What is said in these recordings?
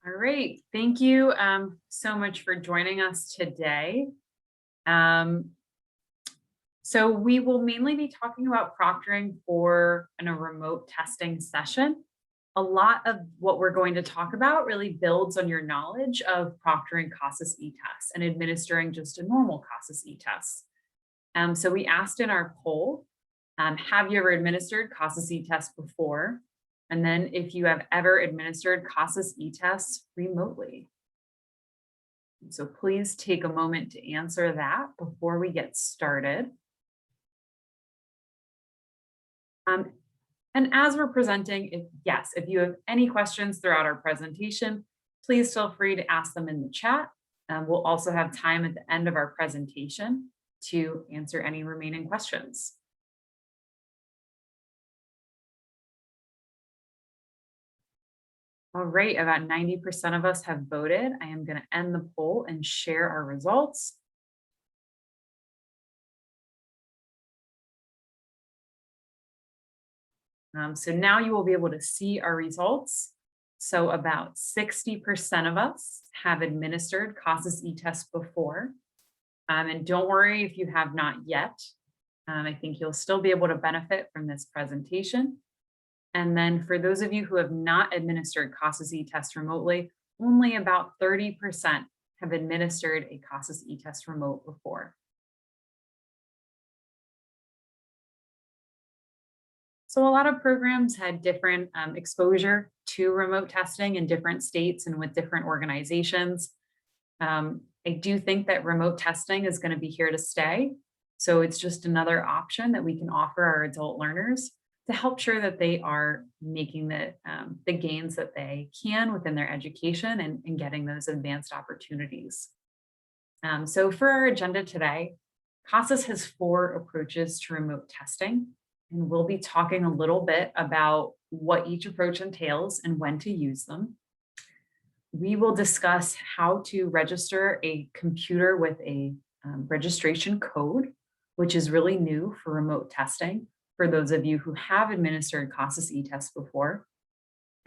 All right, thank you so much for joining us today. Um, so we will mainly be talking about proctoring for a remote testing session. A lot of what we're going to talk about really builds on your knowledge of proctoring CASAS e-tests and administering just a normal CASAS e-test. So we asked in our poll, have you ever administered CASAS e-tests before? And then if you have ever administered CASAS e-tests remotely. So please take a moment to answer that before we get started. And as we're presenting, if you have any questions throughout our presentation, please feel free to ask them in the chat. We'll also have time at the end of our presentation to answer any remaining questions. All right, about 90% of us have voted. I am going to end the poll and share our results. So now you will be able to see our results. So about 60% of us have administered CASAS e-tests before. And don't worry if you have not yet. I think you'll still be able to benefit from this presentation. And then for those of you who have not administered CASAS e-tests remotely, only about 30% have administered a CASAS e-test remote before. So a lot of programs had different exposure to remote testing in different states and with different organizations. I do think that remote testing is going to be here to stay. So it's just another option that we can offer our adult learners to help sure that they are making the gains that they can within their education and getting those advanced opportunities. So for our agenda today, CASAS has 4 approaches to remote testing. And we'll be talking a little bit about what each approach entails and when to use them. We will discuss how to register a computer with a registration code, which is really new for remote testing for those of you who have administered CASAS e-tests before.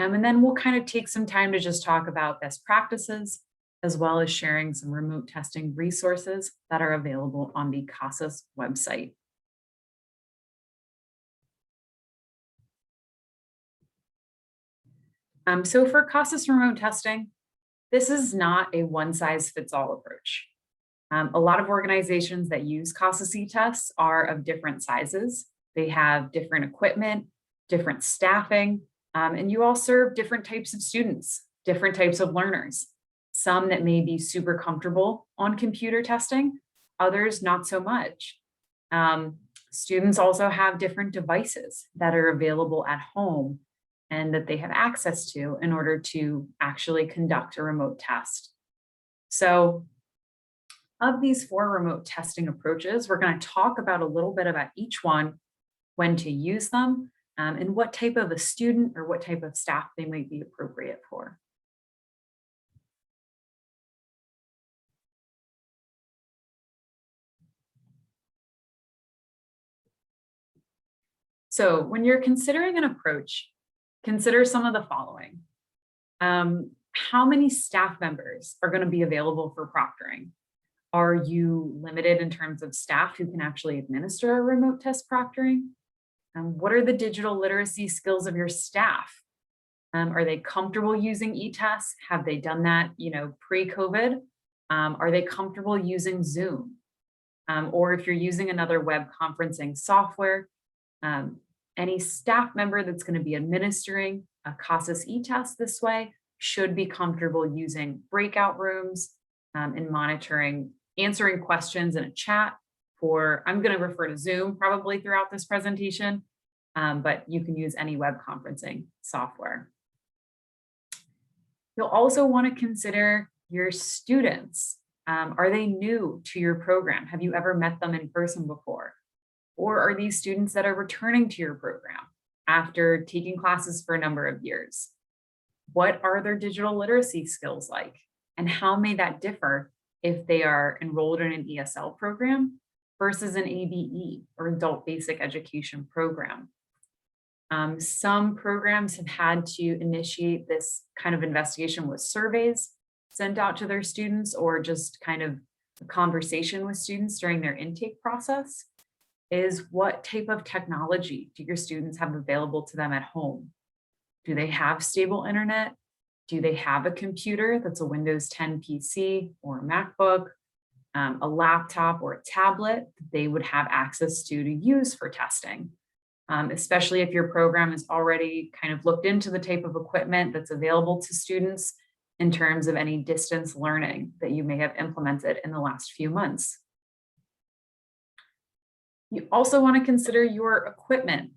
And then we'll kind of take some time to just talk about best practices, as well as sharing some remote testing resources that are available on the CASAS website. So for CASAS remote testing, this is not a one-size-fits-all approach. A lot of organizations that use CASAS e-tests are of different sizes. They have different equipment, different staffing, and you all serve different types of students, different types of learners. Some that may be super comfortable on computer testing, others not so much. Students also have different devices that are available at home and that they have access to in order to actually conduct a remote test. So of these 4 remote testing approaches, we're going to talk about a little bit about each one, when to use them, and what type of a student or what type of staff they might be appropriate for. So when you're considering an approach, consider some of the following. How many staff members are going to be available for proctoring? Are you limited in terms of staff who can actually administer a remote test proctoring? What are the digital literacy skills of your staff? Are they comfortable using e-tests? Have they done that, pre-COVID? Are they comfortable using Zoom? Or if you're using another web conferencing software, any staff member that's going to be administering a CASAS e-test this way should be comfortable using breakout rooms and answering questions in a chat I'm going to refer to Zoom probably throughout this presentation, but you can use any web conferencing software. You'll also want to consider your students. Are they new to your program? Have you ever met them in person before? Or are these students that are returning to your program after taking classes for a number of years? What are their digital literacy skills like? And how may that differ if they are enrolled in an ESL program versus an ABE or adult basic education program? Some programs have had to initiate this kind of investigation with surveys sent out to their students, or just kind of a conversation with students during their intake process. Is what type of technology do your students have available to them at home? Do they have stable internet? Do they have a computer that's a Windows 10 PC or a MacBook, a laptop or a tablet that they would have access to use for testing? Especially if your program has already kind of looked into the type of equipment that's available to students in terms of any distance learning that you may have implemented in the last few months. You also want to consider your equipment.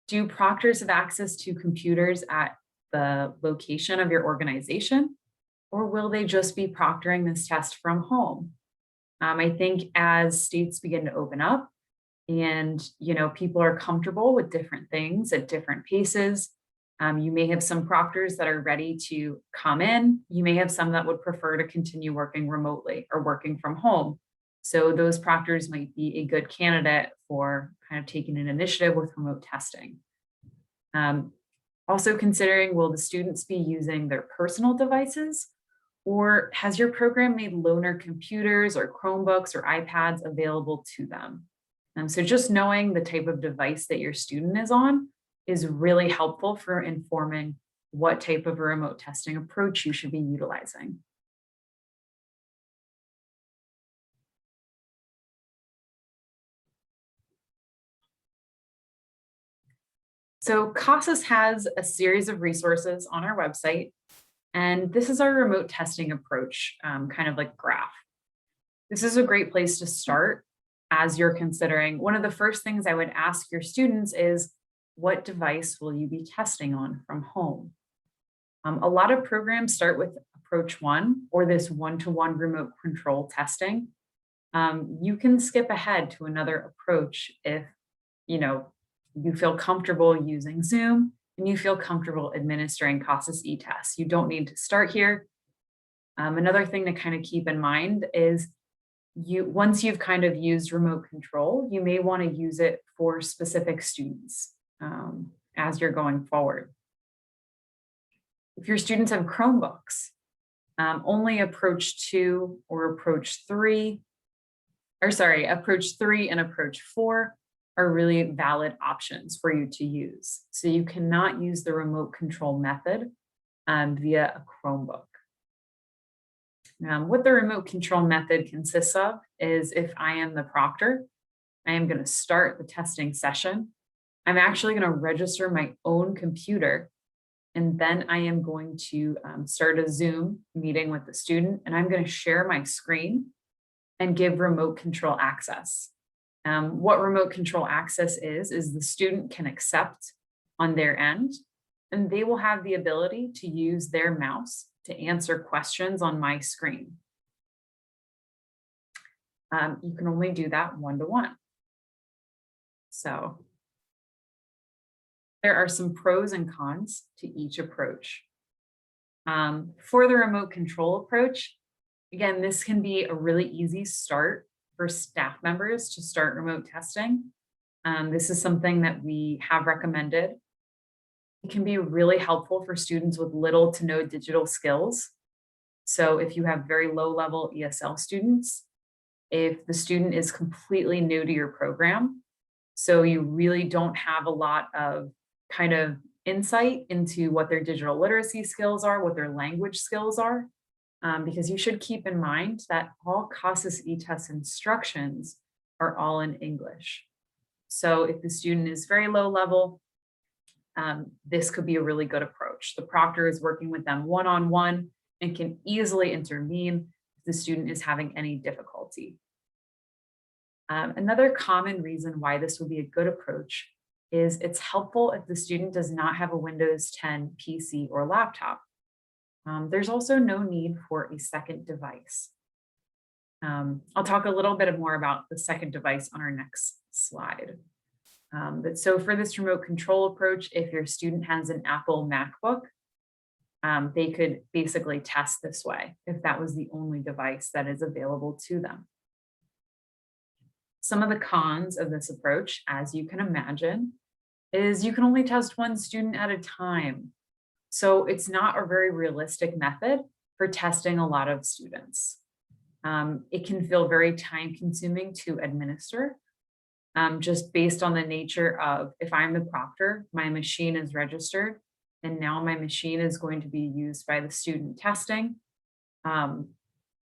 Do proctors have access to computers at the location of your organization, or will they just be proctoring this test from home? I think as states begin to open up and people are comfortable with different things at different paces, you may have some proctors that are ready to come in. You may have some that would prefer to continue working remotely or working from home. So those proctors might be a good candidate for kind of taking an initiative with remote testing. Also considering, will the students be using their personal devices, or has your program made loaner computers or Chromebooks or iPads available to them? So just knowing the type of device that your student is on is really helpful for informing what type of a remote testing approach you should be utilizing. So CASAS has a series of resources on our website, and this is our remote testing approach, kind of like graph. This is a great place to start as you're considering. One of the first things I would ask your students is, what device will you be testing on from home? A lot of programs start with approach 1, or this one-to-one remote control testing. You can skip ahead to another approach if you feel comfortable using Zoom and you feel comfortable administering CASAS e-tests. You don't need to start here. Another thing to kind of keep in mind is once you've kind of used remote control, you may want to use it for specific students as you're going forward. If your students have Chromebooks, only approach 2 or approach 3, approach 3 and approach 4 are really valid options for you to use. So you cannot use the remote control method via a Chromebook. What the remote control method consists of is, if I am the proctor, I am going to start the testing session. I'm actually going to register my own computer, and then I am going to start a Zoom meeting with the student, and I'm going to share my screen and give remote control access. What remote control access is the student can accept on their end, and they will have the ability to use their mouse to answer questions on my screen. You can only do that one-to-one. So there are some pros and cons to each approach. For the remote control approach, again, this can be a really easy start for staff members to start remote testing. This is something that we have recommended. It can be really helpful for students with little to no digital skills. So if you have very low level ESL students, if the student is completely new to your program, so you really don't have a lot of kind of insight into what their digital literacy skills are, what their language skills are, because you should keep in mind that all CASAS e-test instructions are all in English. So if the student is very low level, this could be a really good approach. The proctor is working with them one-on-one and can easily intervene if the student is having any difficulty. Another common reason why this would be a good approach is it's helpful if the student does not have a Windows 10 PC or laptop. There's also no need for a second device. I'll talk a little bit more about the second device on our next slide. But so for this remote control approach, if your student has an Apple MacBook, they could basically test this way if that was the only device that is available to them. Some of the cons of this approach, as you can imagine, is you can only test one student at a time. So it's not a very realistic method for testing a lot of students. It can feel very time consuming to administer, just based on the nature of, if I'm the proctor, my machine is registered, and now my machine is going to be used by the student testing. Um,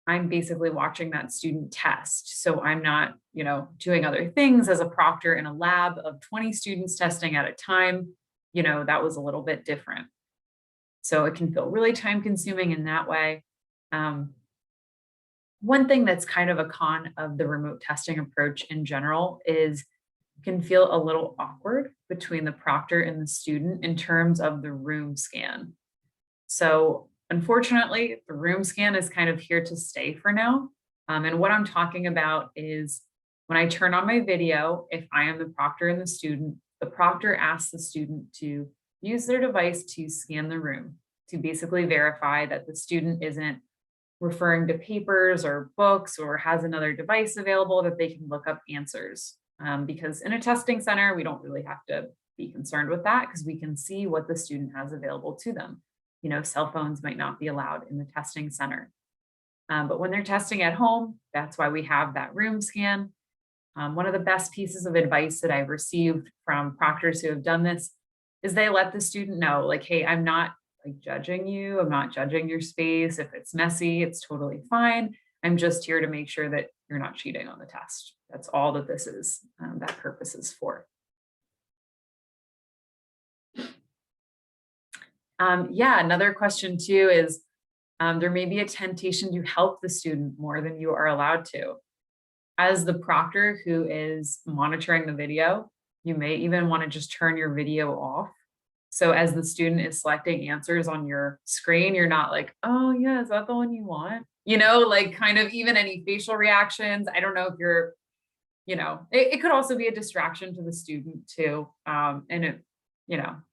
I'm basically watching that student test. So I'm not, doing other things as a proctor in a lab of 20 students testing at a time. That was a little bit different. So it can feel really time consuming in that way. One thing that's kind of a con of the remote testing approach in general is it can feel a little awkward between the proctor and the student in terms of the room scan. So unfortunately, the room scan is kind of here to stay for now. And what I'm talking about is when I turn on my video, if I am the proctor and the proctor asks the student to use their device to scan the room to basically verify that the student isn't referring to papers or books or has another device available that they can look up answers. Because in a testing center, we don't really have to be concerned with that because we can see what the student has available to them. Cell phones might not be allowed in the testing center. But when they're testing at home, that's why we have that room scan. One of the best pieces of advice that I've received from proctors who have done this is they let the student know, like, hey, I'm not judging you. I'm not judging your space. If it's messy, it's totally fine. I'm just here to make sure that you're not cheating on the test. That's all that this is, that purpose is for. Another question too is there may be a temptation to help the student more than you are allowed to. As the proctor who is monitoring the video, you may even want to just turn your video off. So as the student is selecting answers on your screen, you're not like, oh yeah, is that the one you want? Kind of even any facial reactions. I don't know if you're, it could also be a distraction to the student too.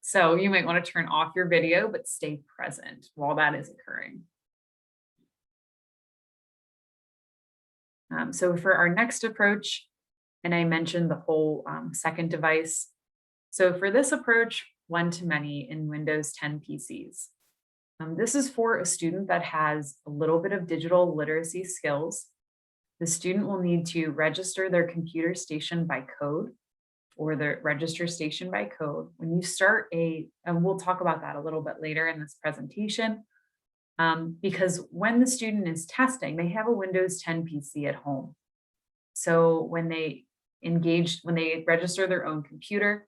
So you might want to turn off your video, but stay present while that is occurring. So for our next approach, and I mentioned the whole second device. So for this approach, one-to-many in Windows 10 PCs. This is for a student that has a little bit of digital literacy skills. The student will need to register their computer station by code or the register station by code. When you start and we'll talk about that a little bit later in this presentation, because when the student is testing, they have a Windows 10 PC at home. So when they register their own computer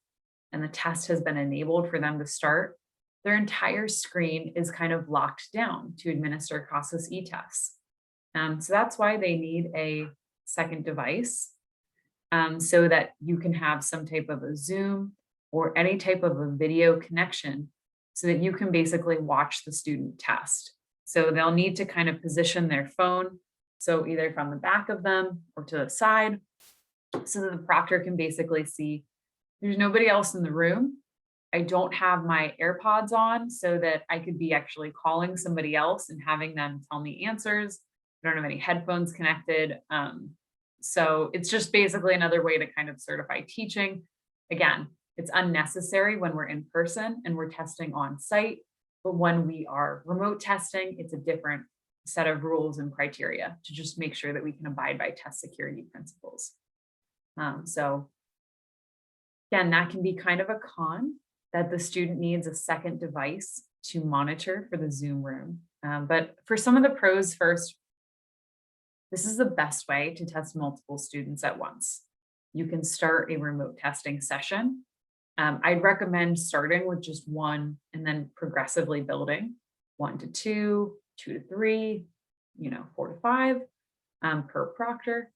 and the test has been enabled for them to start, their entire screen is kind of locked down to administer CASAS e-tests. So that's why they need a second device, so that you can have some type of a Zoom or any type of a video connection so that you can basically watch the student test. So they'll need to kind of position their phone, so either from the back of them or to the side, so that the proctor can basically see there's nobody else in the room. I don't have my AirPods on so that I could be actually calling somebody else and having them tell me answers. I don't have any headphones connected. So it's just basically another way to kind of certify teaching. Again, it's unnecessary when we're in person and we're testing on site, but when we are remote testing, it's a different set of rules and criteria to just make sure that we can abide by test security principles. So again, that can be kind of a con that the student needs a second device to monitor for the Zoom room. But for some of the pros first, this is the best way to test multiple students at once. You can start a remote testing session. I'd recommend starting with just one and then progressively building 1 to 2, 2 to 3, 4 to 5 per proctor.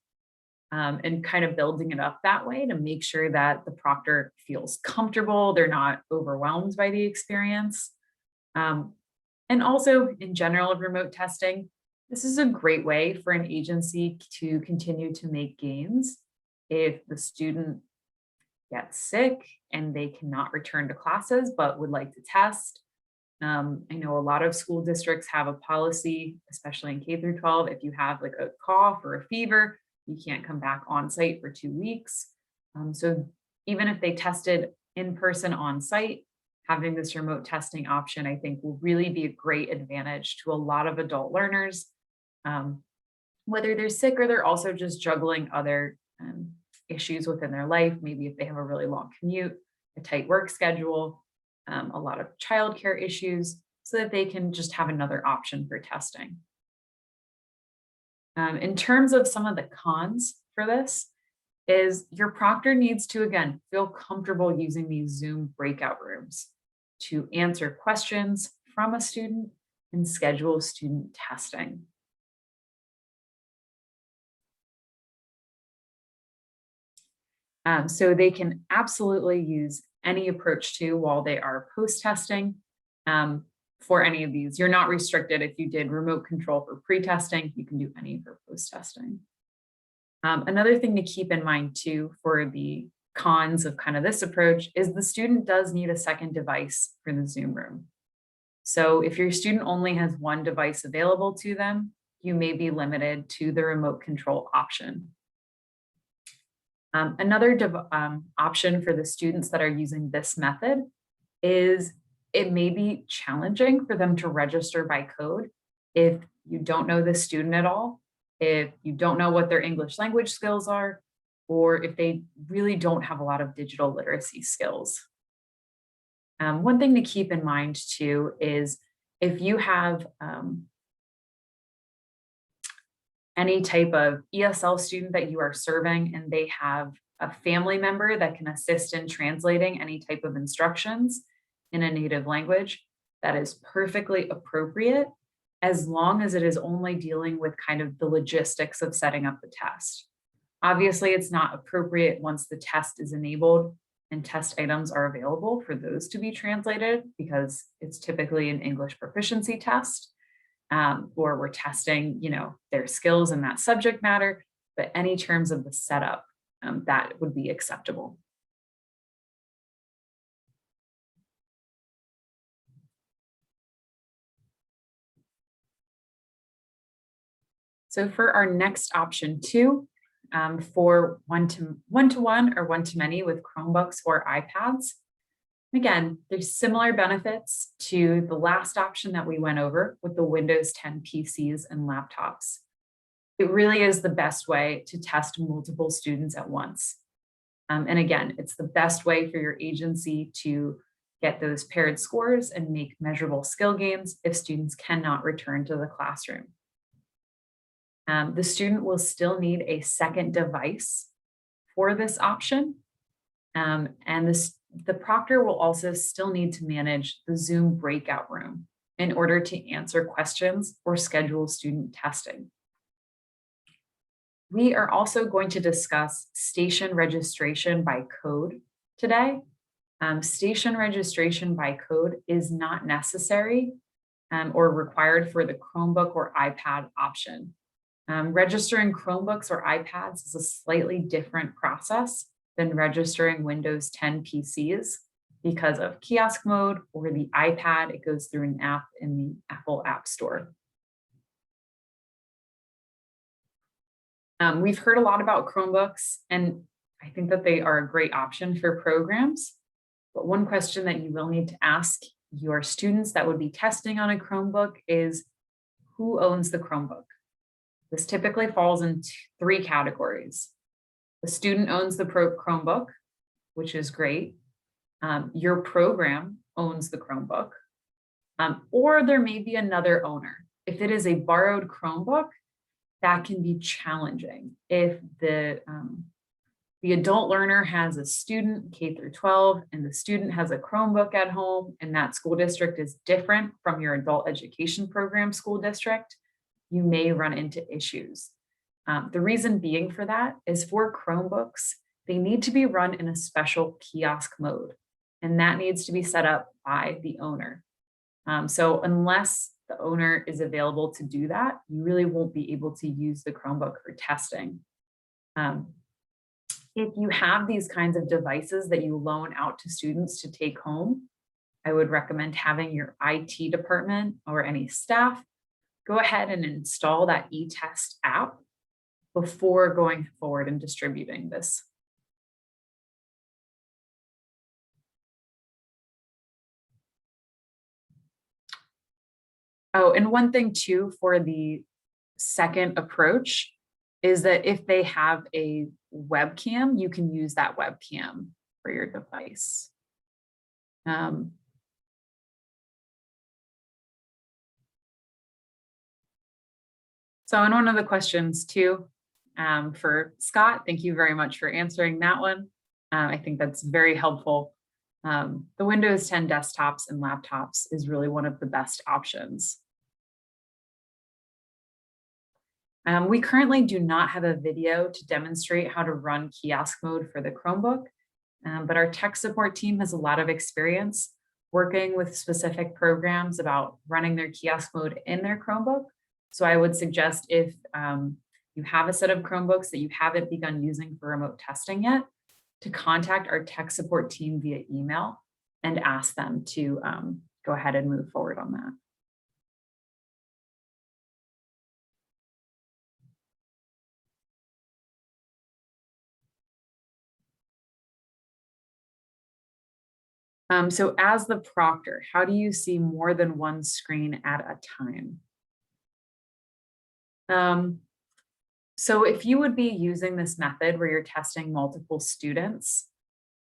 And kind of building it up that way to make sure that the proctor feels comfortable, they're not overwhelmed by the experience. And also in general of remote testing, this is a great way for an agency to continue to make gains. If the student gets sick and they cannot return to classes but would like to test, I know a lot of school districts have a policy, especially in K through 12, if you have like a cough or a fever, you can't come back on site for 2 weeks. So even if they tested in person on site, having this remote testing option, I think, will really be a great advantage to a lot of adult learners, whether they're sick or they're also just juggling other issues within their life. Maybe if they have a really long commute, a tight work schedule, a lot of childcare issues, so that they can just have another option for testing. In terms of some of the cons for this, is your proctor needs to, again, feel comfortable using these Zoom breakout rooms to answer questions from a student and schedule student testing. So they can absolutely use any approach to while they are post-testing for any of these. You're not restricted. If you did remote control for pre-testing, you can do any for post-testing. Another thing to keep in mind too for the cons of kind of this approach is the student does need a second device for the Zoom room. So if your student only has one device available to them, you may be limited to the remote control option. Another option for the students that are using this method is it may be challenging for them to register by code if you don't know the student at all, if you don't know what their English language skills are, or if they really don't have a lot of digital literacy skills. One thing to keep in mind too is if you have any type of ESL student that you are serving and they have a family member that can assist in translating any type of instructions in a native language, that is perfectly appropriate as long as it is only dealing with kind of the logistics of setting up the test. Obviously, it's not appropriate once the test is enabled and test items are available for those to be translated because it's typically an English proficiency test. Or we're testing, their skills in that subject matter, but any terms of the setup, that would be acceptable. So for our next option two, for one-to-one or one-to-many with Chromebooks or iPads, again, there's similar benefits to the last option that we went over with the Windows 10 PCs and laptops. It really is the best way to test multiple students at once. And again, it's the best way for your agency to get those paired scores and make measurable skill gains if students cannot return to the classroom. The student will still need a second device for this option. And the proctor will also still need to manage the Zoom breakout room in order to answer questions or schedule student testing. We are also going to discuss station registration by code today. Station registration by code is not necessary or required for the Chromebook or iPad option. Registering Chromebooks or iPads is a slightly different process than registering Windows 10 PCs because of kiosk mode, or the iPad, it goes through an app in the Apple App Store. We've heard a lot about Chromebooks, and I think that they are a great option for programs. But one question that you will need to ask your students that would be testing on a Chromebook is, who owns the Chromebook? This typically falls in three categories. The student owns the Chromebook, which is great. Your program owns the Chromebook, or there may be another owner. If it is a borrowed Chromebook, that can be challenging. If the adult learner has a student K through 12 and the student has a Chromebook at home and that school district is different from your adult education program school district, you may run into issues. The reason being for that is for Chromebooks, they need to be run in a special kiosk mode, and that needs to be set up by the owner. So unless the owner is available to do that, you really won't be able to use the Chromebook for testing. If you have these kinds of devices that you loan out to students to take home, I would recommend having your IT department or any staff go ahead and install that e-test app before going forward and distributing this. Oh, and one thing too for the second approach is that if they have a webcam, you can use that webcam for your device. So in one of the questions too, for Scott, thank you very much for answering that one. I think that's very helpful. The Windows 10 desktops and laptops is really one of the best options. We currently do not have a video to demonstrate how to run kiosk mode for the Chromebook, but our tech support team has a lot of experience working with specific programs about running their kiosk mode in their Chromebook. So I would suggest if you have a set of Chromebooks that you haven't begun using for remote testing yet, to contact our tech support team via email and ask them to go ahead and move forward on that. So as the proctor, how do you see more than one screen at a time? So if you would be using this method where you're testing multiple students,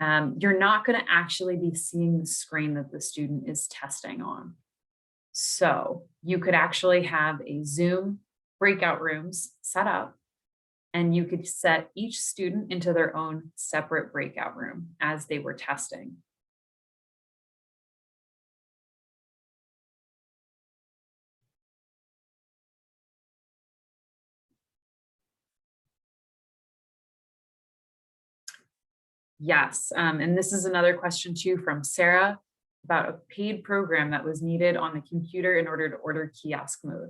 you're not going to actually be seeing the screen that the student is testing on. So you could actually have a Zoom breakout rooms set up, and you could set each student into their own separate breakout room as they were testing. Yes, and this is another question too from Sarah about a paid program that was needed on the computer in order to order kiosk mode.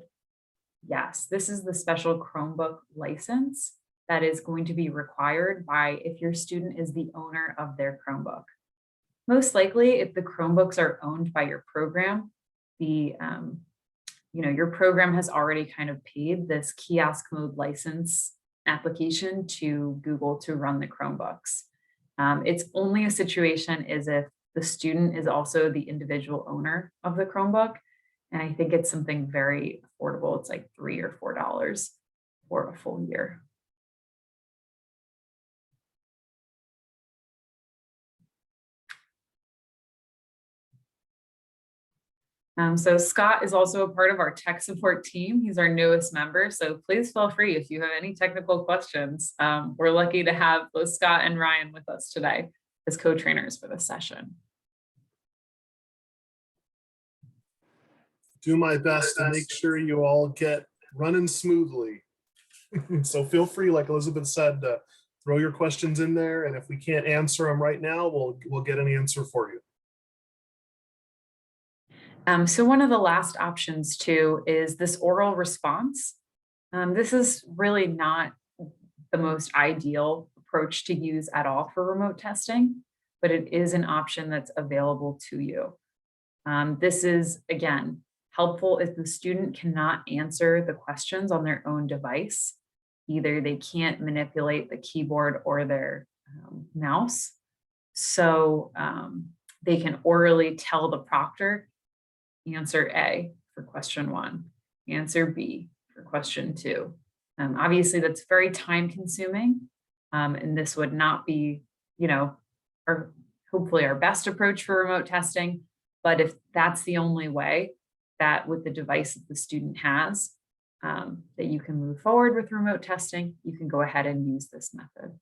Yes, this is the special Chromebook license that is going to be required by if your student is the owner of their Chromebook. Most likely, if the Chromebooks are owned by your program, the your program has already kind of paid this kiosk mode license application to Google to run the Chromebooks. It's only a situation is if the student is also the individual owner of the Chromebook. And I think it's something very affordable. It's like $3 or $4 for a full year. So Scott is also a part of our tech support team. He's our newest member. So please feel free if you have any technical questions. We're lucky to have both Scott and Ryan with us today as co-trainers for this session. Do my best to make sure you all get running smoothly. So feel free, like Elizabeth said, to throw your questions in there. And if we can't answer them right now, we'll get an answer for you. So one of the last options too is this oral response. This is really not the most ideal approach to use at all for remote testing, but it is an option that's available to you. This is, again, helpful if the student cannot answer the questions on their own device. Either they can't manipulate the keyboard or their mouse. So they can orally tell the proctor, answer A for question 1, answer B for question 2. Obviously, that's very time consuming. And this would not be, hopefully our best approach for remote testing. But if that's the only way that with the device that the student has, that you can move forward with remote testing, you can go ahead and use this method.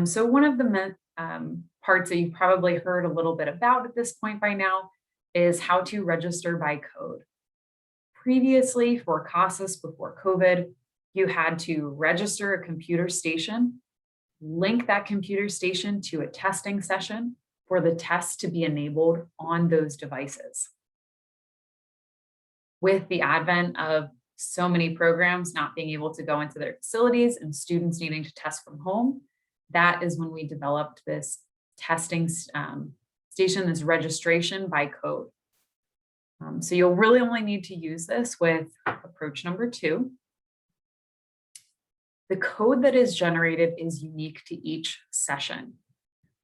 So one of the parts that you've probably heard a little bit about at this point by now is how to register by code. Previously, for CASAS before COVID, you had to register a computer station, link that computer station to a testing session for the test to be enabled on those devices. With the advent of so many programs not being able to go into their facilities and students needing to test from home, that is when we developed this testing station, this registration by code. So you'll really only need to use this with approach number 2. The code that is generated is unique to each session.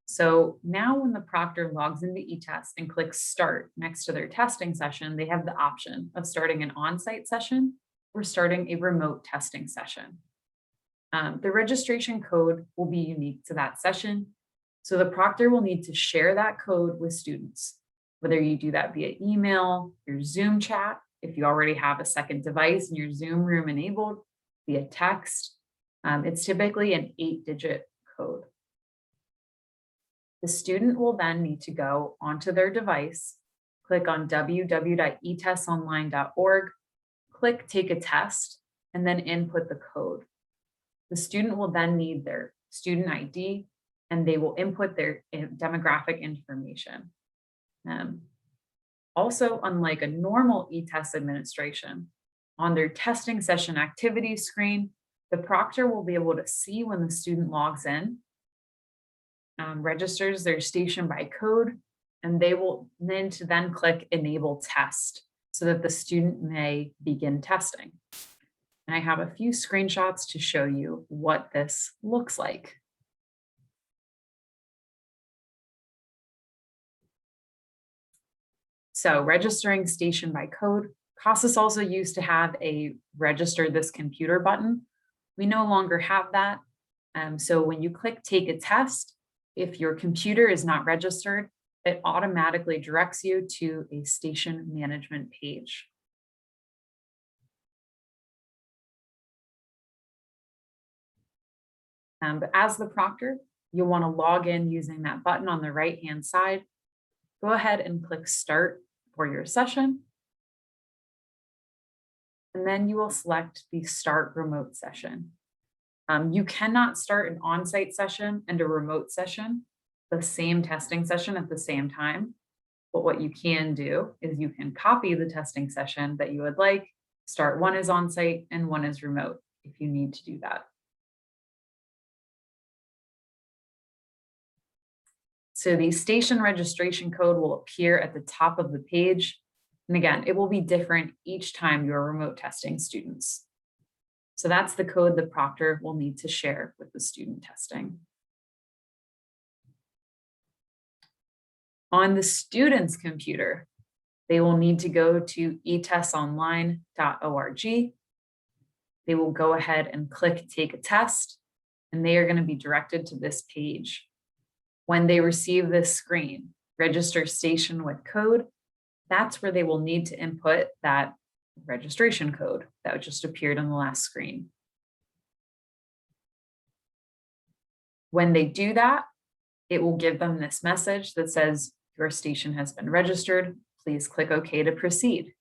So now when the proctor logs into eTest and clicks start next to their testing session, they have the option of starting an on-site session or starting a remote testing session. The registration code will be unique to that session. So the proctor will need to share that code with students, whether you do that via email, your Zoom chat, if you already have a second device in your Zoom room enabled, via text. It's typically an 8-digit code. The student will then need to go onto their device, click on www.etestonline.org, click take a test, and then input the code. The student will then need their student ID, and they will input their demographic information. Also, unlike a normal eTest administration, on their testing session activities screen, the proctor will be able to see when the student logs in, registers their station by code, and they will then click enable test so that the student may begin testing. And I have a few screenshots to show you what this looks like. So registering station by code. CASAS also used to have a register this computer button. We no longer have that. So when you click take a test, if your computer is not registered, it automatically directs you to a station management page. But as the proctor, you'll want to log in using that button on the right-hand side. Go ahead and click start for your session. And then you will select the start remote session. You cannot start an on-site session and a remote session, the same testing session at the same time. But what you can do is you can copy the testing session that you would like, start one is on-site and one is remote if you need to do that. So the station registration code will appear at the top of the page. And again, it will be different each time you're remote testing students. So that's the code the proctor will need to share with the student testing. On the student's computer, they will need to go to etestonline.org. They will go ahead and click take a test, and they are going to be directed to this page. When they receive this screen, register station with code, that's where they will need to input that registration code that just appeared on the last screen. When they do that, it will give them this message that says, your station has been registered. Please click OK to proceed.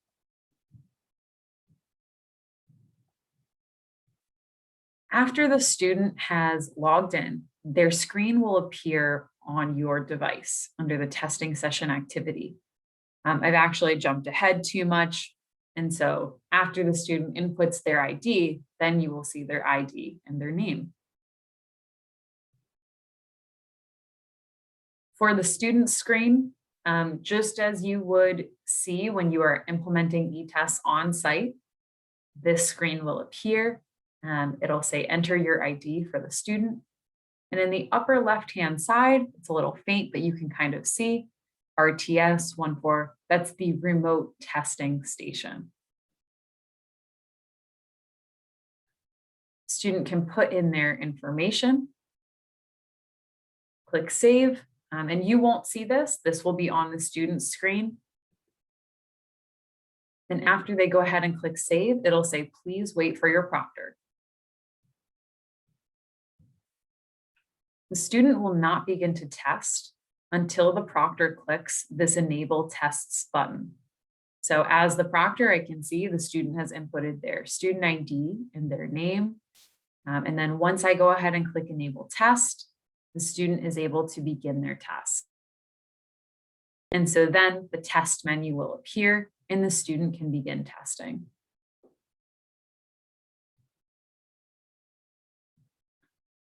After the student has logged in, their screen will appear on your device under the testing session activity. I've actually jumped ahead too much. And so after the student inputs their ID, then you will see their ID and their name. For the student screen, just as you would see when you are implementing eTests on site, this screen will appear. It'll say enter your ID for the student. And in the upper left-hand side, it's a little faint, but you can kind of see RTS 14, that's the remote testing station. Student can put in their information, click save, and you won't see this. This will be on the student's screen. And after they go ahead and click save, it'll say, please wait for your proctor. The student will not begin to test until the proctor clicks this enable tests button. So as the proctor, I can see the student has inputted their student ID and their name. And then once I go ahead and click enable test, the student is able to begin their test. And so then the test menu will appear and the student can begin testing.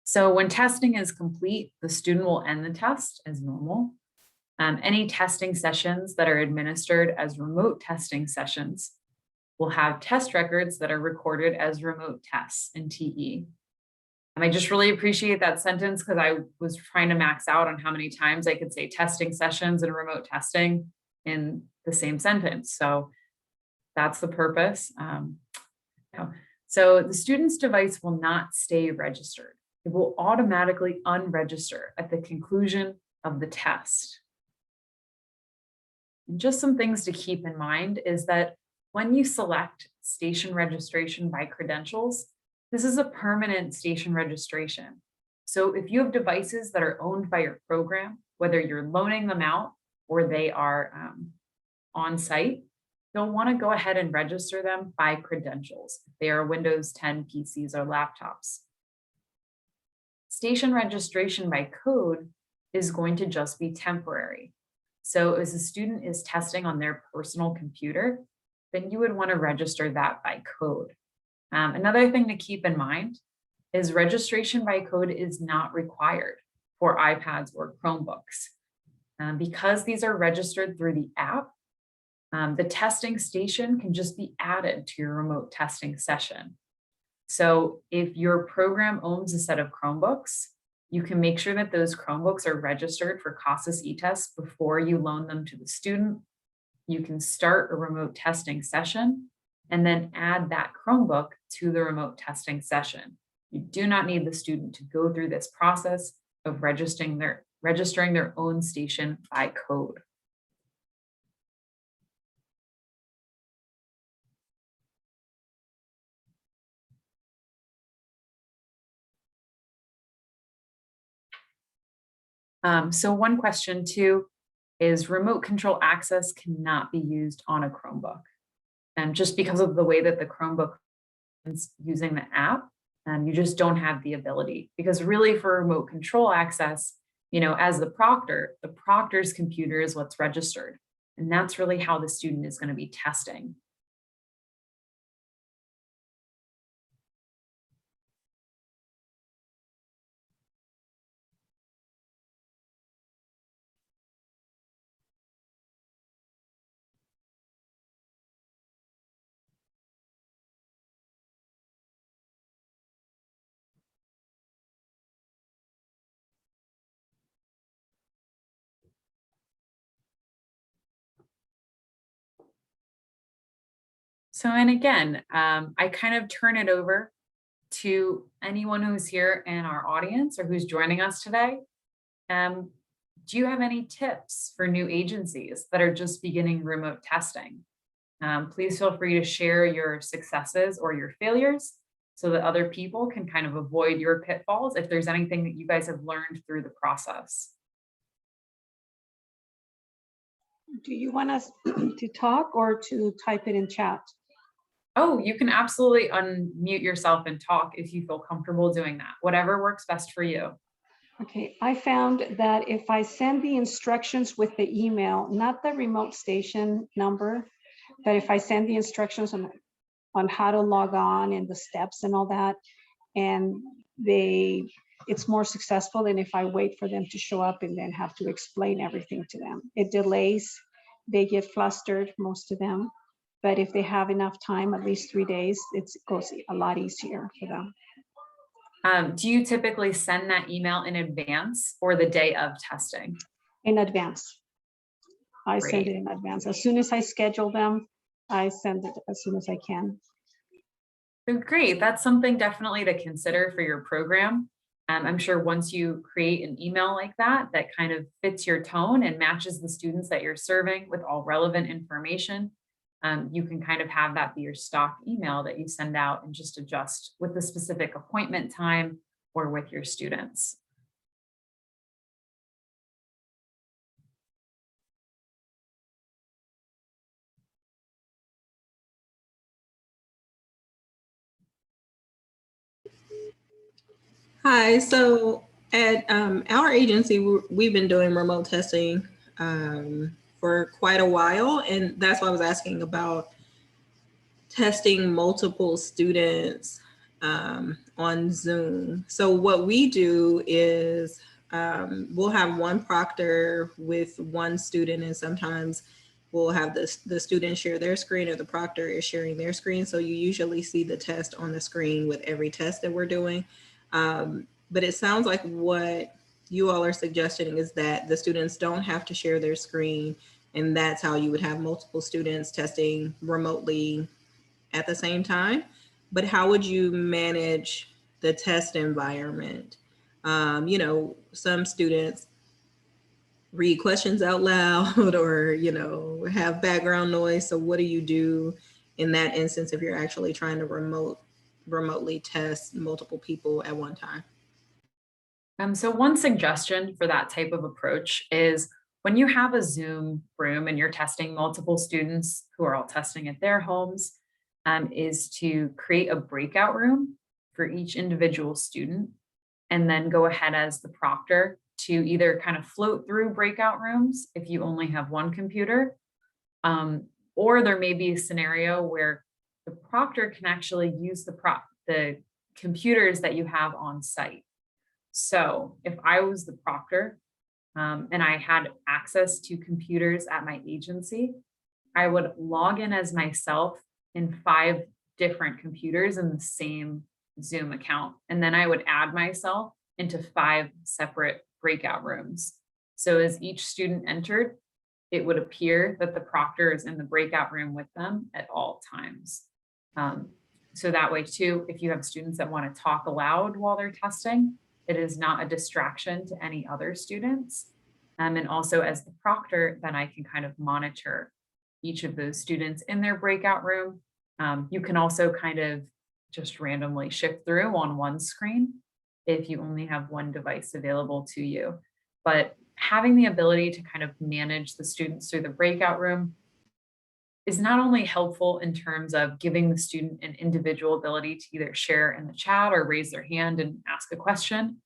So when testing is complete, the student will end the test as normal. Any testing sessions that are administered as remote testing sessions will have test records that are recorded as remote tests in TE. And I just really appreciate that sentence because I was trying to max out on how many times I could say testing sessions and remote testing in the same sentence. So that's the purpose. Yeah. So the student's device will not stay registered. It will automatically unregister at the conclusion of the test. And just some things to keep in mind is that when you select station registration by credentials, this is a permanent station registration. So if you have devices that are owned by your program, whether you're loaning them out or they are on site, you'll want to go ahead and register them by credentials. If they are Windows 10 PCs or laptops. Station registration by code is going to just be temporary. So as a student is testing on their personal computer, then you would want to register that by code. Another thing to keep in mind is registration by code is not required for iPads or Chromebooks. Because these are registered through the app, the testing station can just be added to your remote testing session. So if your program owns a set of Chromebooks, you can make sure that those Chromebooks are registered for CASAS e-tests before you loan them to the student. You can start a remote testing session and then add that Chromebook to the remote testing session. You do not need the student to go through this process of registering their own station by code. So one question too is remote control access cannot be used on a Chromebook. And just because of the way that the Chromebook is using the app, you just don't have the ability. Because really for remote control access, as the proctor's computer is what's registered. And that's really how the student is going to be testing. So, and again, I kind of turn it over to anyone who's here in our audience or who's joining us today. Do you have any tips for new agencies that are just beginning remote testing? Please feel free to share your successes or your failures so that other people can kind of avoid your pitfalls if there's anything that you guys have learned through the process. Do you want us to talk or to type it in chat? Oh, you can absolutely unmute yourself and talk if you feel comfortable doing that. Whatever works best for you. Okay, I found that if I send the instructions with the email, not the remote station number, but if I send the instructions on how to log on and the steps and all that, and it's more successful than if I wait for them to show up and then have to explain everything to them. It delays, they get flustered, most of them. But if they have enough time, at least 3 days, it goes a lot easier for them. Do you typically send that email in advance or the day of testing? In advance. I Great. send it in advance. As soon as I schedule them, I send it as soon as I can. So great. That's something definitely to consider for your program. I'm sure once you create an email like that, that kind of fits your tone and matches the students that you're serving with all relevant information, you can kind of have that be your stock email that you send out and just adjust with the specific appointment time or with your students. Hi, so at our agency, we've been doing remote testing for quite a while, and that's why I was asking about testing multiple students on Zoom. So what we do is we'll have one proctor with one student, and sometimes we'll have the student share their screen or the proctor is sharing their screen. So you usually see the test on the screen with every test that we're doing. But it sounds like what you all are suggesting is that the students don't have to share their screen, and that's how you would have multiple students testing remotely at the same time. But how would you manage the test environment? You know, some students read questions out loud or, you know, have background noise. So what do you do in that instance if you're actually trying to remotely test multiple people at one time? So one suggestion for that type of approach is when you have a Zoom room and you're testing multiple students who are all testing at their homes, is to create a breakout room for each individual student, and then go ahead as the proctor to either kind of float through breakout rooms if you only have one computer, or there may be a scenario where the proctor can actually use the computers that you have on site. So if I was the proctor and I had access to computers at my agency, I would log in as myself in 5 different computers in the same Zoom account. And then I would add myself into 5 separate breakout rooms. So as each student entered, it would appear that the proctor is in the breakout room with them at all times. So that way too, if you have students that want to talk aloud while they're testing, it is not a distraction to any other students. And also as the proctor, then I can kind of monitor each of those students in their breakout room. You can also kind of just randomly shift through on one screen if you only have one device available to you. But having the ability to kind of manage the students through the breakout room is not only helpful in terms of giving the student an individual ability to either share in the chat or raise their hand and ask a question.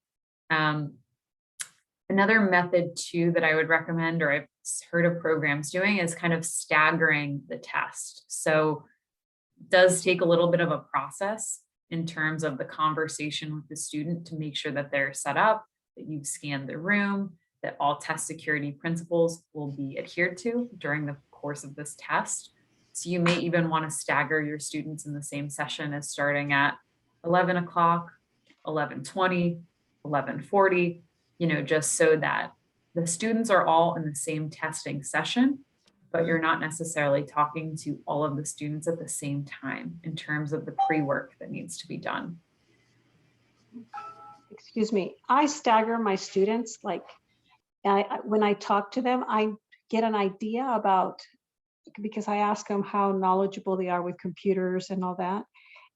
Another method too that I would recommend, or I've heard of programs doing, is kind of staggering the test. So it does take a little bit of a process in terms of the conversation with the student to make sure that they're set up, that you've scanned the room, that all test security principles will be adhered to during the course of this test. So you may even want to stagger your students in the same session as starting at 11 o'clock, 11:20, 11:40, you know, just so that the students are all in the same testing session, but you're not necessarily talking to all of the students at the same time in terms of the pre-work that needs to be done. Excuse me, I stagger my students. Like when I talk to them, I get an idea about, because I ask them how knowledgeable they are with computers and all that.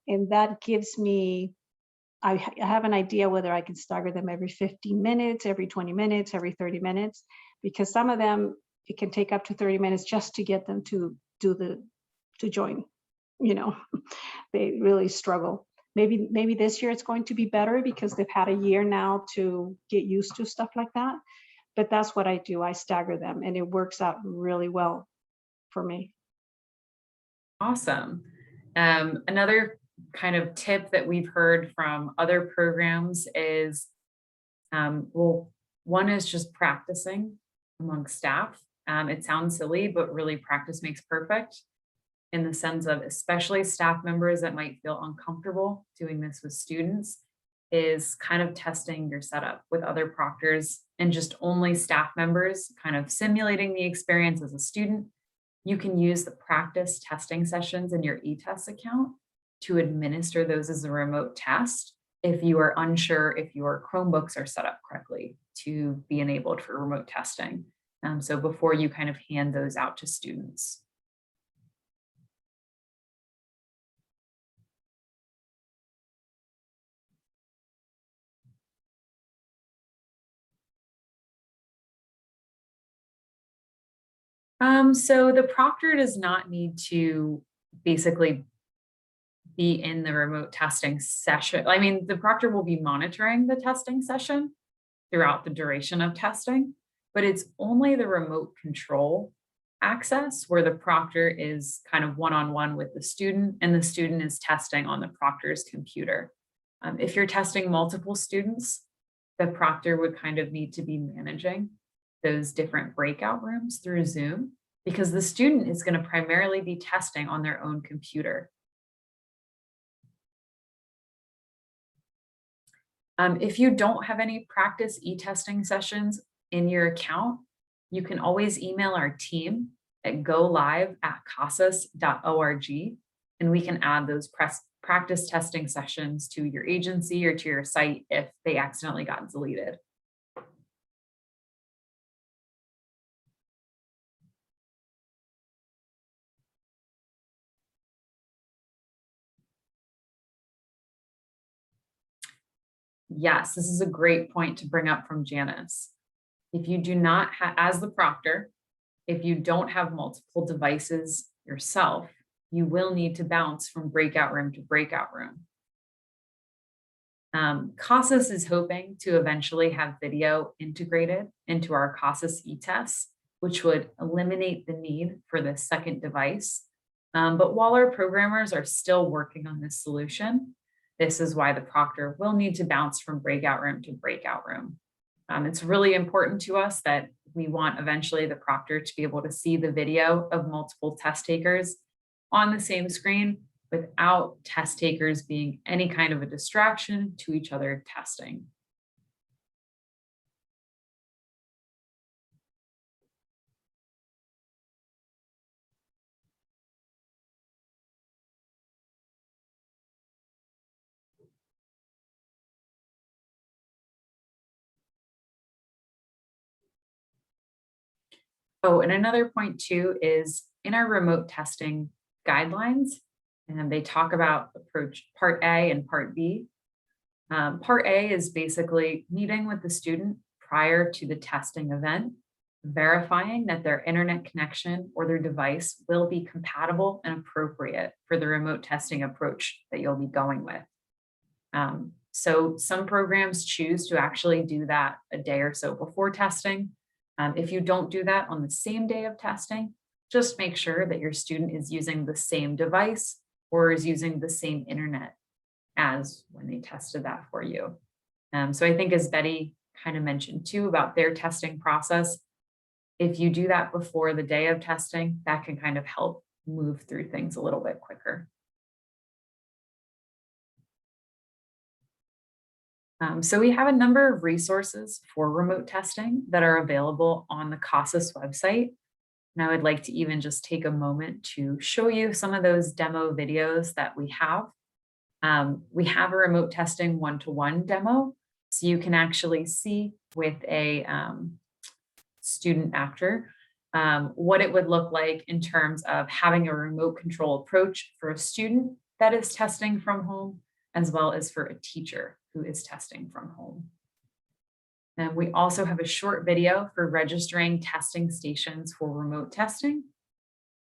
And that gives me, I have an idea whether I can stagger them every 15 minutes, every 20 minutes, every 30 minutes, because some of them, it can take up to 30 minutes just to get them to join, you know, they really struggle. Maybe this year it's going to be better because they've had a year now to get used to stuff like that. But that's what I do. I stagger them and it works out really well for me. Awesome. Another kind of tip that we've heard from other programs is, well, one is just practicing among staff. It sounds silly, but really practice makes perfect, in the sense of especially staff members that might feel uncomfortable doing this with students, is kind of testing your setup with other proctors and just only staff members, kind of simulating the experience as a student. You can use the practice testing sessions in your eTest account to administer those as a remote test if you are unsure if your Chromebooks are set up correctly to be enabled for remote testing. So before you kind of hand those out to students. So the proctor does not need to basically be in the remote testing session. I mean, the proctor will be monitoring the testing session throughout the duration of testing, but it's only the remote control access where the proctor is kind of one-on-one with the student and the student is testing on the proctor's computer. If you're testing multiple students, the proctor would kind of need to be managing those different breakout rooms through Zoom, because the student is going to primarily be testing on their own computer. If you don't have any practice e-testing sessions in your account, you can always email our team at golive@casas.org, and we can add those practice testing sessions to your agency or to your site if they accidentally got deleted. Yes, this is a great point to bring up from Janice. If you do not have, as the proctor, if you don't have multiple devices yourself, you will need to bounce from breakout room to breakout room. CASAS is hoping to eventually have video integrated into our CASAS e-tests, which would eliminate the need for the second device. But while our programmers are still working on this solution, this is why the proctor will need to bounce from breakout room to breakout room. It's really important to us that we want eventually the proctor to be able to see the video of multiple test takers on the same screen without test takers being any kind of a distraction to each other testing. Oh, and another point too is in our remote testing guidelines, and they talk about approach part A and part B. Part A is basically meeting with the student prior to the testing event, verifying that their internet connection or their device will be compatible and appropriate for the remote testing approach that you'll be going with. So some programs choose to actually do that a day or so before testing. If you don't do that on the same day of testing, just make sure that your student is using the same device or is using the same internet as when they tested that for you. So I think as Betty kind of mentioned too about their testing process, if you do that before the day of testing, that can kind of help move through things a little bit quicker. So we have a number of resources for remote testing that are available on the CASAS website. And I would like to even just take a moment to show you some of those demo videos that we have. We have a remote testing one-to-one demo, so you can actually see with a student actor what it would look like in terms of having a remote control approach for a student that is testing from home, as well as for a teacher who is testing from home. And we also have a short video for registering testing stations for remote testing.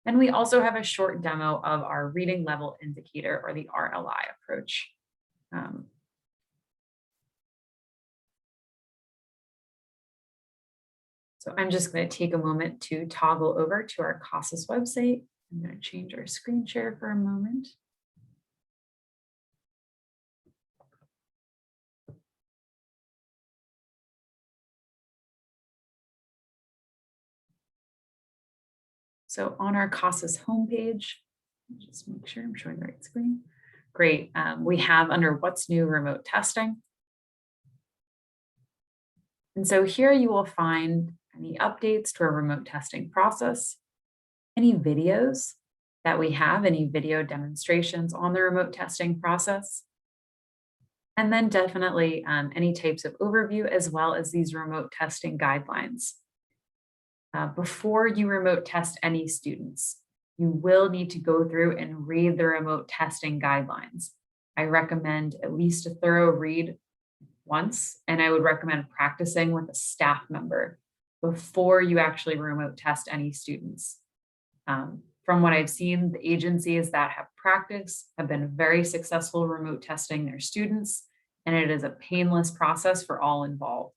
And we also have a short demo of our reading level indicator, or the RLI approach. So I'm just going to take a moment to toggle over to our CASAS website. I'm going to change our screen share for a moment. So on our CASAS homepage, just make sure I'm showing the right screen. Great. We have under What's New Remote Testing. And so here you will find any updates to our remote testing process, any videos that we have, any video demonstrations on the remote testing process, and then definitely any types of overview, as well as these remote testing guidelines. Before you remote test any students, you will need to go through and read the remote testing guidelines. I recommend at least a thorough read once, and I would recommend practicing with a staff member before you actually remote test any students. From what I've seen, the agencies that have practiced have been very successful remote testing their students, and it is a painless process for all involved.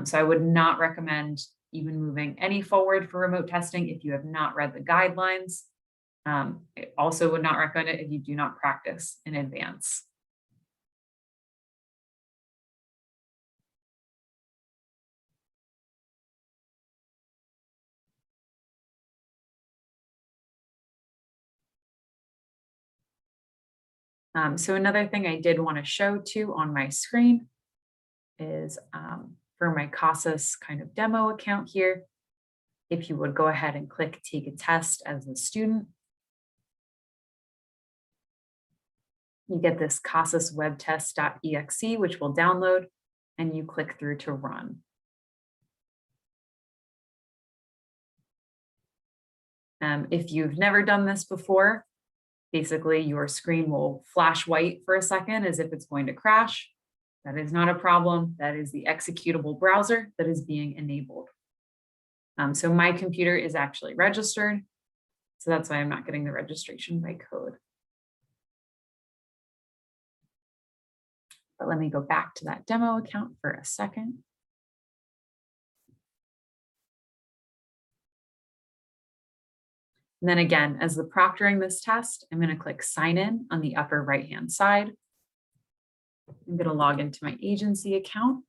So I would not recommend even moving any forward for remote testing if you have not read the guidelines. I also would not recommend it if you do not practice in advance. So another thing I did want to show too on my screen is for my CASAS kind of demo account here. If you would go ahead and click take a test as a student, you get this CASAS webtest.exe, which will download, and you click through to run. If you've never done this before, basically your screen will flash white for a second as if it's going to crash. That is not a problem. That is the executable browser that is being enabled. So my computer is actually registered. So that's why I'm not getting the registration by code. But let me go back to that demo account for a second. And then again, as the proctoring this test, I'm going to click sign in on the upper right-hand side. I'm going to log into my agency account.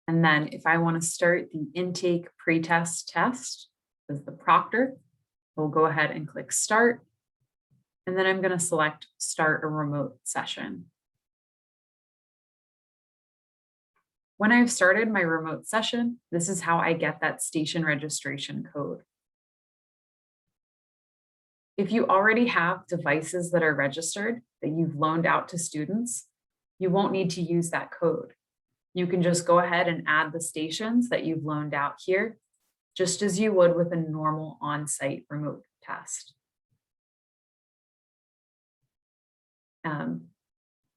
And then if I want to start the intake pretest test as the proctor, we'll go ahead and click start. And then I'm going to select start a remote session. When I've started my remote session, this is how I get that station registration code. If you already have devices that are registered that you've loaned out to students, you won't need to use that code. You can just go ahead and add the stations that you've loaned out here, just as you would with a normal on-site remote test.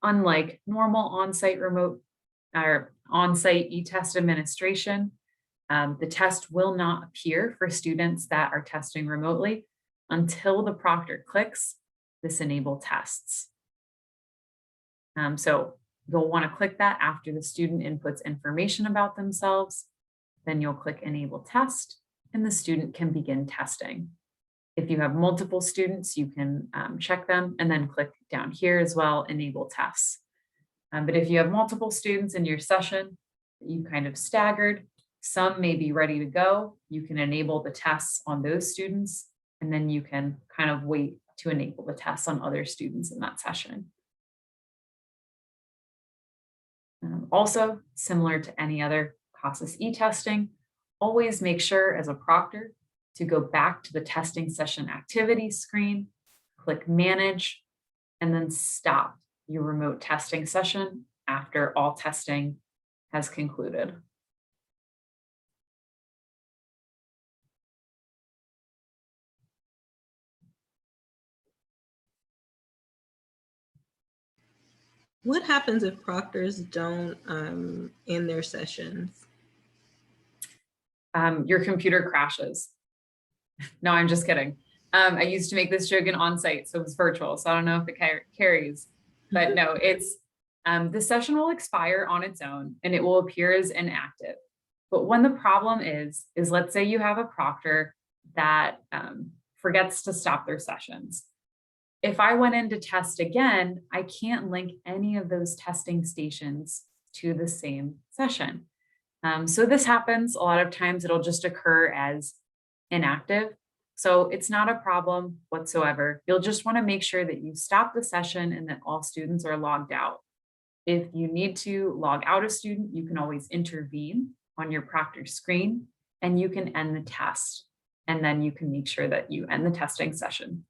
Unlike normal on-site remote or on-site e-test administration, the test will not appear for students that are testing remotely until the proctor clicks this enable tests. So you'll want to click that after the student inputs information about themselves. Then you'll click enable test and the student can begin testing. If you have multiple students, you can check them and then click down here as well, enable tests. But if you have multiple students in your session, you kind of staggered, some may be ready to go, you can enable the tests on those students, and then you can kind of wait to enable the tests on other students in that session. Also, similar to any other CASAS e-testing, always make sure as a proctor to go back to the testing session activity screen, click manage, and then stop your remote testing session after all testing has concluded. What happens if proctors don't end their sessions? Your computer crashes. No, I'm just kidding. I used to make this joke in on-site, so it's virtual, so I don't know if it carries. But no, it's the session will expire on its own and it will appear as inactive. But when the problem is let's say you have a proctor that forgets to stop their sessions. If I went in to test again, I can't link any of those testing stations to the same session. So this happens a lot of times, it'll just occur as inactive. So it's not a problem whatsoever. You'll just want to make sure that you stop the session and that all students are logged out. If you need to log out a student, you can always intervene on your proctor screen and you can end the test. And then you can make sure that you end the testing session.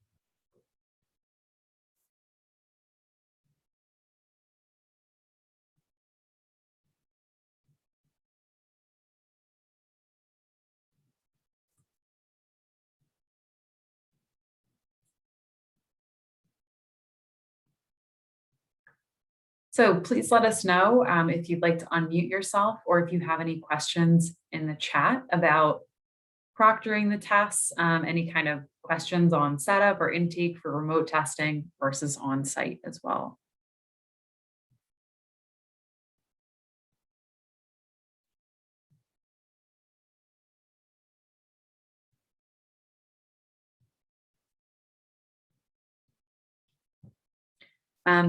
So please let us know if you'd like to unmute yourself or if you have any questions in the chat about proctoring the tests, any kind of questions on setup or intake for remote testing versus on-site as well.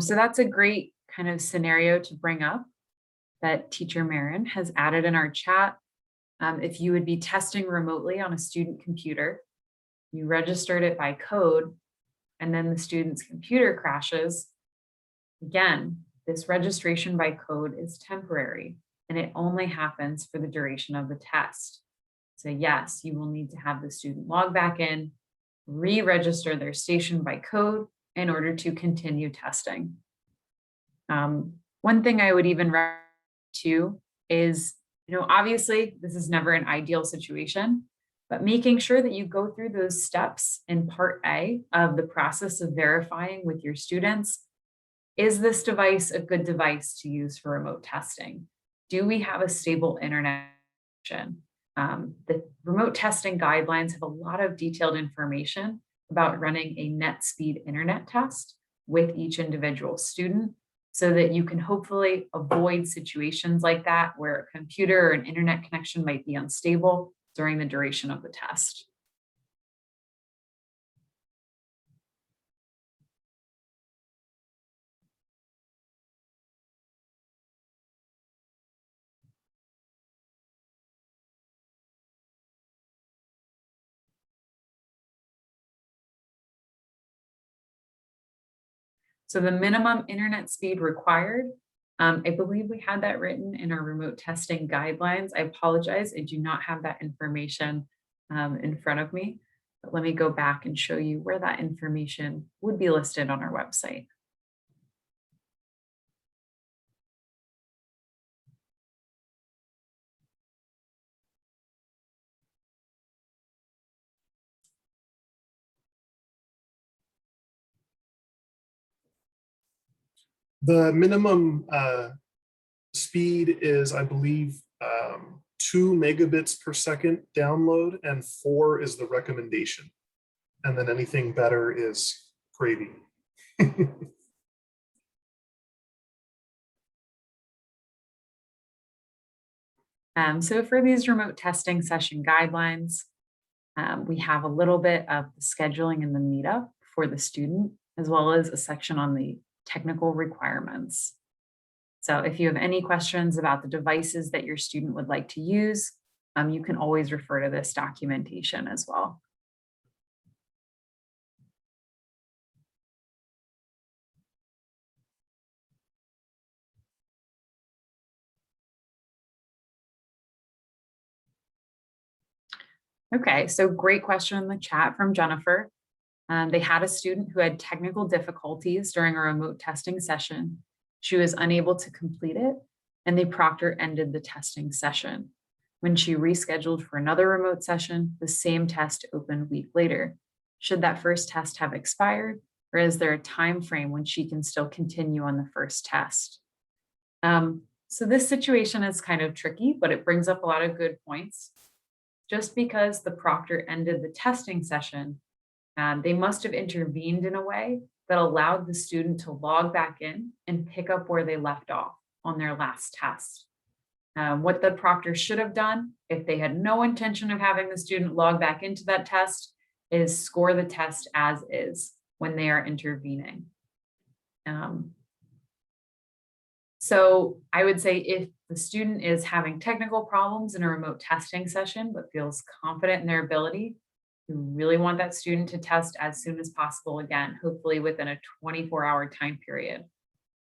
So that's a great kind of scenario to bring up that Teacher Marin has added in our chat. If you would be testing remotely on a student computer, you registered it by code, and then the student's computer crashes, again, this registration by code is temporary and it only happens for the duration of the test. So yes, you will need to have the student log back in, re-register their station by code in order to continue testing. One thing I would even recommend too is, obviously this is never an ideal situation, but making sure that you go through those steps in part A of the process of verifying with your students. Is this device a good device to use for remote testing? Do we have a stable internet connection? The remote testing guidelines have a lot of detailed information about running a net speed internet test with each individual student so that you can hopefully avoid situations like that where a computer or an internet connection might be unstable during the duration of the test. So the minimum internet speed required, I believe we had that written in our remote testing guidelines. I apologize, I do not have that information in front of me, but let me go back and show you where that information would be listed on our website. The minimum speed is, I believe, 2 megabits per second download, and 4 is the recommendation. And then anything better is gravy. So for these remote testing session guidelines, we have a little bit of the scheduling and the meetup for the student, as well as a section on the technical requirements. So if you have any questions about the devices that your student would like to use, you can always refer to this documentation as well. Okay, so great question in the chat from Jennifer. They had a student who had technical difficulties during a remote testing session. She was unable to complete it, and the proctor ended the testing session. When she rescheduled for another remote session, the same test opened a week later. Should that first test have expired, or is there a time frame when she can still continue on the first test? So this situation is kind of tricky, but it brings up a lot of good points. Just because the proctor ended the testing session, they must have intervened in a way that allowed the student to log back in and pick up where they left off on their last test. What the proctor should have done, if they had no intention of having the student log back into that test, is score the test as is when they are intervening. So I would say if the student is having technical problems in a remote testing session, but feels confident in their ability, you really want that student to test as soon as possible again, hopefully within a 24-hour time period.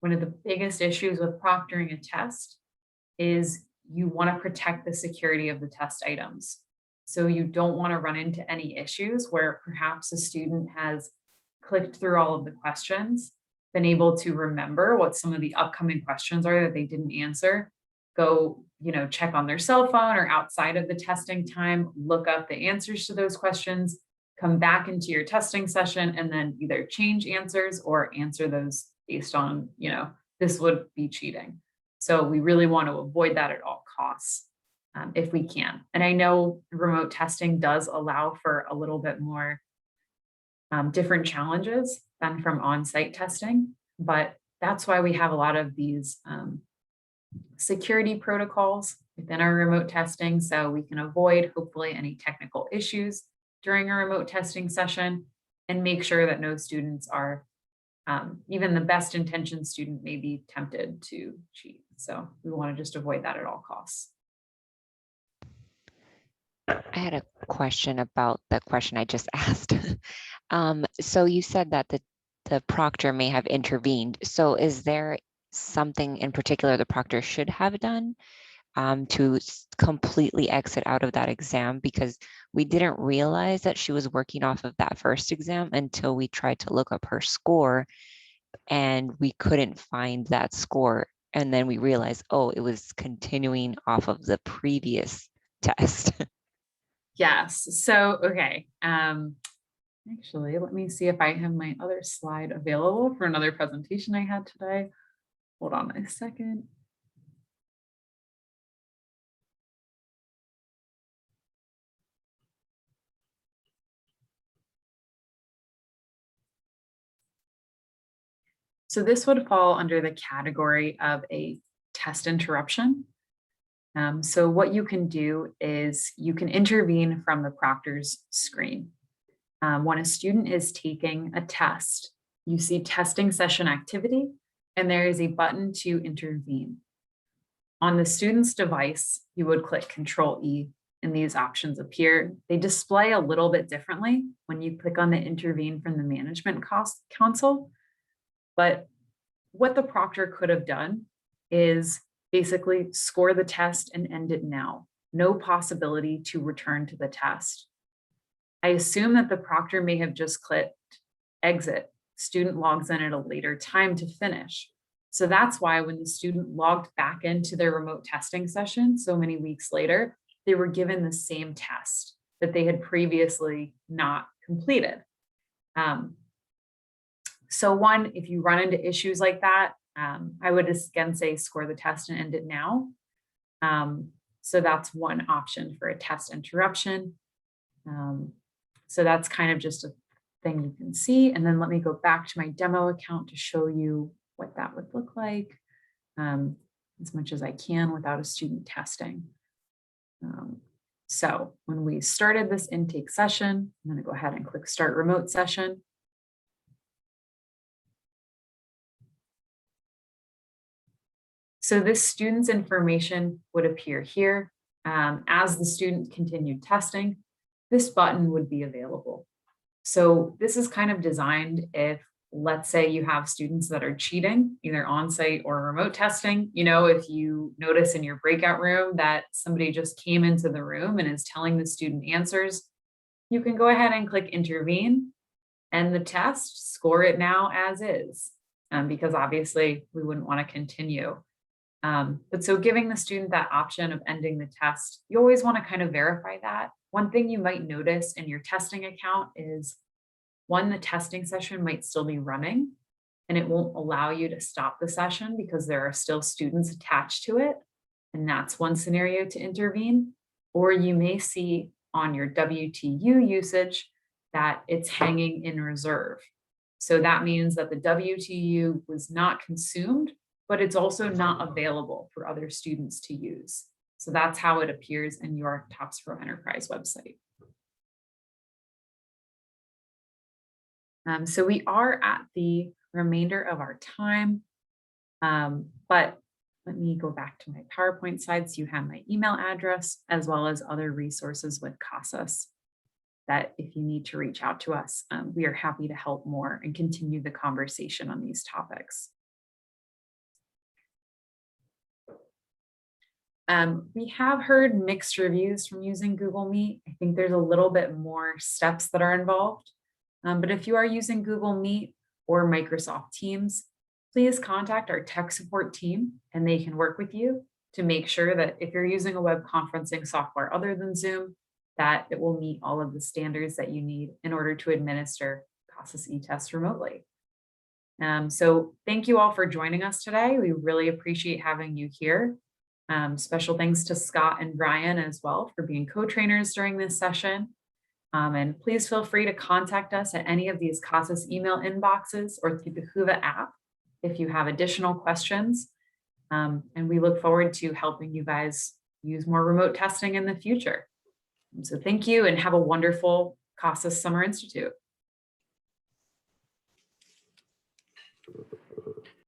One of the biggest issues with proctoring a test is you want to protect the security of the test items. So you don't want to run into any issues where perhaps a student has clicked through all of the questions, been able to remember what some of the upcoming questions are that they didn't answer, go, check on their cell phone or outside of the testing time, look up the answers to those questions, come back into your testing session, and then either change answers or answer those based on, this would be cheating. So we really want to avoid that at all costs if we can. And I know remote testing does allow for a little bit more different challenges than from on-site testing, but that's why we have a lot of these security protocols within our remote testing, so we can avoid hopefully any technical issues during a remote testing session and make sure that no students are, even the best intentioned student may be tempted to cheat. So we want to just avoid that at all costs. I had a question about the question I just asked. So you said that the proctor may have intervened. So is there something in particular the proctor should have done to completely exit out of that exam? Because we didn't realize that she was working off of that first exam until we tried to look up her score and we couldn't find that score. And then we realized, oh, it was continuing off of the previous test. Yes. So, okay. Actually, let me see if I have my other slide available for another presentation I had today. Hold on a second. So this would fall under the category of a test interruption. So what you can do is you can intervene from the proctor's screen. When a student is taking a test, you see testing session activity, and there is a button to intervene. On the student's device, you would click Control-E, and these options appear. They display a little bit differently when you click on the intervene from the management console. But what the proctor could have done is basically score the test and end it now. No possibility to return to the test. I assume that the proctor may have just clicked exit. Student logs in at a later time to finish. So that's why when the student logged back into their remote testing session so many weeks later, they were given the same test that they had previously not completed. So one, if you run into issues like that, I would again say score the test and end it now. So that's one option for a test interruption. So that's kind of just a thing you can see. And then let me go back to my demo account to show you what that would look like as much as I can without a student testing. So when we started this intake session, I'm going to go ahead and click Start Remote Session. So this student's information would appear here. As the student continued testing, this button would be available. So this is kind of designed if, let's say you have students that are cheating, either on-site or remote testing. You know, if you notice in your breakout room that somebody just came into the room and is telling the student answers, you can go ahead and click intervene and the test, score it now as is, because obviously we wouldn't want to continue. But so giving the student that option of ending the test, you always want to kind of verify that. One thing you might notice in your testing account is one, the testing session might still be running and it won't allow you to stop the session because there are still students attached to it. And that's one scenario to intervene. Or you may see on your WTU usage that it's hanging in reserve. So that means that the WTU was not consumed, but it's also not available for other students to use. So that's how it appears in your Topps Pro Enterprise website. So we are at the remainder of our time, but let me go back to my PowerPoint slide so you have my email address as well as other resources with CASAS that if you need to reach out to us, we are happy to help more and continue the conversation on these topics. We have heard mixed reviews from using Google Meet. I think there's a little bit more steps that are involved. But if you are using Google Meet or Microsoft Teams, please contact our tech support team and they can work with you to make sure that if you're using a web conferencing software other than Zoom, that it will meet all of the standards that you need in order to administer CASAS e-tests remotely. So thank you all for joining us today. We really appreciate having you here. Special thanks to Scott and Brian as well for being co-trainers during this session. And please feel free to contact us at any of these CASAS email inboxes or through the Whova app if you have additional questions. And we look forward to helping you guys use more remote testing in the future. So thank you and have a wonderful CASAS Summer Institute.